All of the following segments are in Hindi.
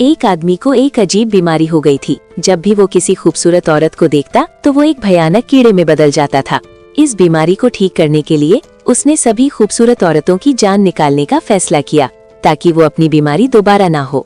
एक आदमी को एक अजीब बीमारी हो गई थी। जब भी वो किसी खूबसूरत औरत को देखता तो वो एक भयानक कीड़े में बदल जाता था। इस बीमारी को ठीक करने के लिए उसने सभी खूबसूरत औरतों की जान निकालने का फैसला किया ताकि वो अपनी बीमारी दोबारा ना हो।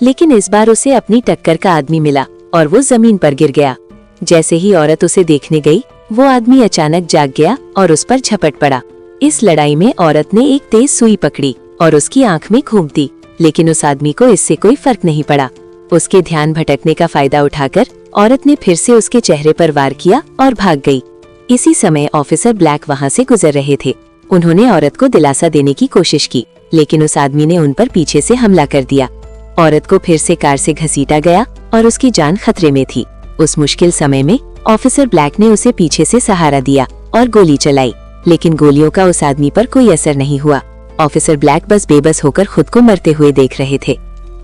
लेकिन इस बार उसे अपनी टक्कर का आदमी मिला और वो जमीन पर गिर गया। जैसे ही औरत उसे देखने गई, वो आदमी अचानक जाग गया और उस पर झपट पड़ा। इस लड़ाई में औरत ने एक तेज सुई पकड़ी और उसकी आंख में घूम दी, लेकिन उस आदमी को इससे कोई फर्क नहीं पड़ा। उसके ध्यान भटकने का फायदा उठाकर औरत ने फिर से उसके चेहरे पर वार किया और भाग गई। इसी समय ऑफिसर ब्लैक वहां से गुजर रहे थे। उन्होंने औरत को दिलासा देने की कोशिश की, लेकिन उस आदमी ने उन पर पीछे से हमला कर दिया। औरत को फिर से कार से घसीटा गया और उसकी जान खतरे में थी। उस मुश्किल समय में ऑफिसर ब्लैक ने उसे पीछे से सहारा दिया और गोली चलाई, लेकिन गोलियों का उस आदमी पर कोई असर नहीं हुआ। ऑफिसर ब्लैक बस बेबस होकर खुद को मरते हुए देख रहे थे।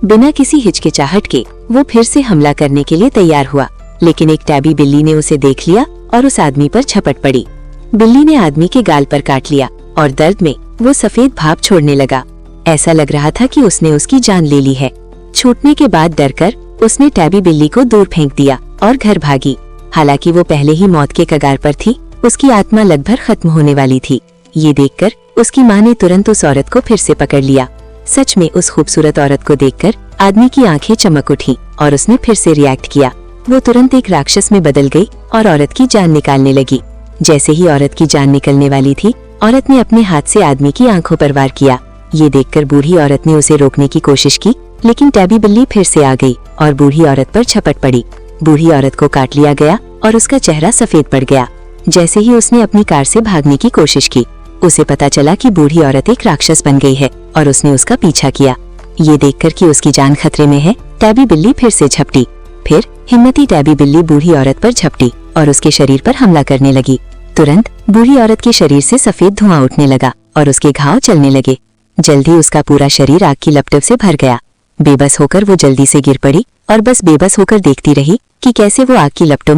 बिना किसी हिचकिचाहट के वो फिर से हमला करने के लिए तैयार हुआ, लेकिन एक टैबी बिल्ली ने उसे देख लिया और उस आदमी पर झपट पड़ी। बिल्ली ने आदमी के गाल पर काट लिया और दर्द में वो सफेद भाप छोड़ने लगा। ऐसा लग रहा था कि उसने उसकी जान ले ली है। छूटने के बाद डरकर उसने टैबी बिल्ली को दूर फेंक दिया और घर भागी। हालांकि वो पहले ही मौत के कगार पर थी, उसकी आत्मा लगभग खत्म होने वाली थी। ये देखकर उसकी माँ ने तुरंत उस औरत को फिर से पकड़ लिया। सच में उस खूबसूरत औरत को देखकर आदमी की आंखें चमक उठी और उसने फिर से रिएक्ट किया। वो तुरंत एक राक्षस में बदल गई और औरत की जान निकालने लगी। जैसे ही औरत की जान निकलने वाली थी, औरत ने अपने हाथ से आदमी की आंखों पर वार किया। ये देखकर बूढ़ी औरत ने उसे रोकने की कोशिश की, लेकिन टैबी बिल्ली फिर से आ गई और बूढ़ी औरत पर झपट पड़ी। बूढ़ी औरत को काट लिया गया और उसका चेहरा सफेद पड़ गया। जैसे ही उसने अपनी कार से भागने की कोशिश की, उसे पता चला कि बूढ़ी औरत एक राक्षस बन गई है और उसने उसका पीछा किया। ये देखकर कि उसकी जान खतरे में है, टैबी बिल्ली फिर से झपटी। फिर हिम्मती टैबी बिल्ली बूढ़ी औरत पर झपटी और उसके शरीर पर हमला करने लगी। तुरंत बूढ़ी औरत के शरीर से सफेद धुआं उठने लगा और उसके घाव चलने लगे। जल्दी उसका पूरा शरीर आग की लपटों से भर गया। बेबस होकर वो जल्दी से गिर पड़ी और बस बेबस होकर देखती रही कि कैसे वो आग की लपटों